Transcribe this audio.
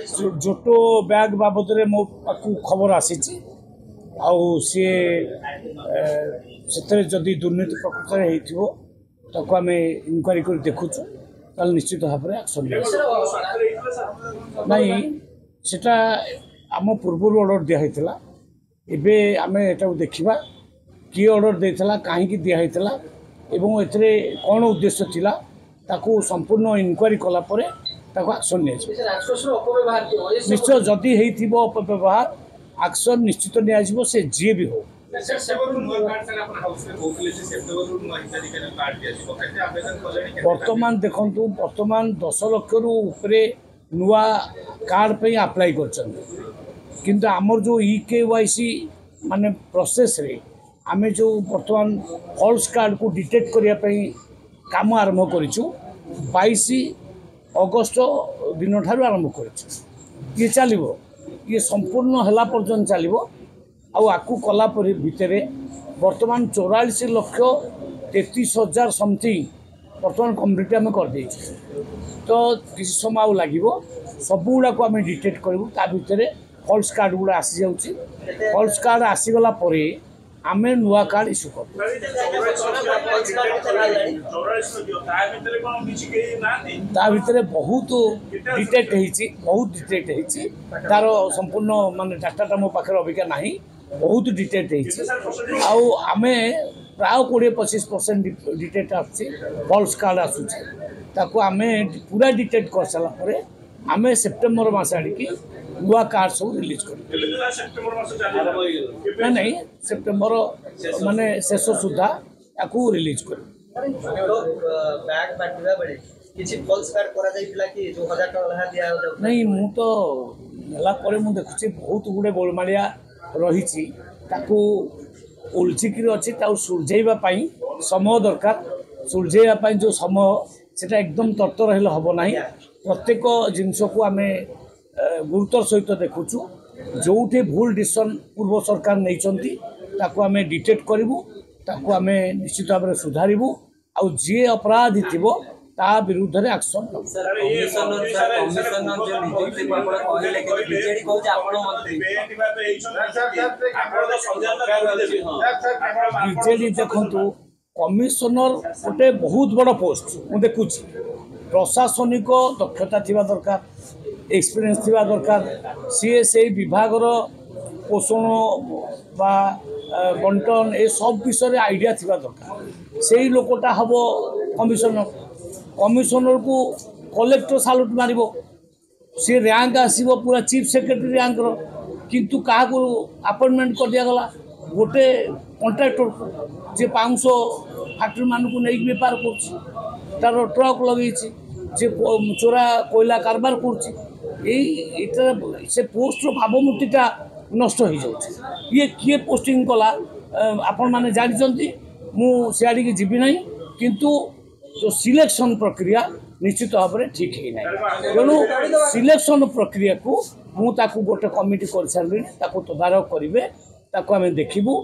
Johto bag बाबद मो खबर आसी जदि दुर्नीति प्रकृत होता आम इनक्वारी कर देखुचु निश्चित भाव में एक्शन नहीं सेटा आम पूर्व ऑर्डर दिखाई एबे आम एटा देखा किए ऑर्डर देता कहीं दिखाई एवं एथिरे कौन उद्देश्य थिला ताकू संपूर्ण इनक्वारी कलापर एक्शन निश्चय जदि अपव्यवहार एक्शन निश्चित नियाजिबो से जी भी हो वर्तमान देखंतु वर्तमान 10 लाख रु ऊपरे नुआ कार्ड पे अप्लाई कर आमर जो EKYC माने प्रोसेस रे आमे जो वर्तमान फॉल्स कार्ड को डिटेक्ट करने काम आरंभ करूँ 22 अगस्त दिन ठार आरंभ कर ये चलो ये संपूर्ण है पर्यटन चलो आकू कला भितर वर्तमान 44 लक्ष 33,000 समथिंग वर्तमान कम्प्लीट आम कर तो किसी समय लगे सब गुड़ाक आम डिटेक्ट करूँ ता भितर फॉल्स कार्ड गुड़ा आसी जाऊँगी फॉल्स कार्ड आसीगला आम नुआ कार्ड इश्यू कर बहुत डिटेक्ट होती तार संपूर्ण माने डाटा मो पाखे अबिका ना बहुत डिटेक्ट आम प्राय 20-25% डिटेक्ट आसुच्छी फॉल्स कार्ड आसूँ आम पूरा डिटेक्ट कर सारापर आम सेप्टेम्बर मास आड़िकी नुआ कार्ड सब रिलीज कर नहीं सेप्टेम्बर माने शेष सुधा या रिलीज कर नहीं मु तो मुझे देखुची बहुत गुड़े गोलमालिया रही उलझिक अच्छी सुलझाई समय दरकार सुलझाई जो समय से एकदम तर्तर हेल्ले हम ना प्रत्येक जिनस को आम गुरुतर सहित देखुचु जोठे भूल डिसीजन पूर्व सरकार नहीं आम डिटेक्ट करूँ आम निश्चित भाव में सुधारू आउ जी अपराधी थी ता विरुद्ध रे एक्शन बीजेडी देखु कमिशनर गोटे बहुत बड़ पोस्ट मुझे देखुची प्रशासनिक दक्षता थिबा दरकार एक्सपीरियंस थिबा दरकार सी से विभाग पोषण बा बंटन ए सब विषय आइडिया थिबा दरकार से लोकटा हम कमिशनर को कलेक्टर सालुट मारिबो सी रैंक आसीबो पूरा चीफ सेक्रेटरी रैंक किंतु क्या अपॉइंटमेंट कर दिया गला गोटे कॉन्ट्रैक्टर को जे 500 फैक्ट्री मान को नहीं बेपार कर ट्रक लगे जे चोरा कोयला कारबार कर से पोस्ट भावमूर्तिटा नष्ट हो जाए ये किए पोस्टिंग कला आपण मैंने जानते मुझे जीवी ना किंतु जो सिलेक्शन प्रक्रिया निश्चित भाव में ठीक ही ना तेणु सिलेक्शन प्रक्रिया को मुझे गोटे कमिटी कर सारे तदारख करेंगे आम देखू।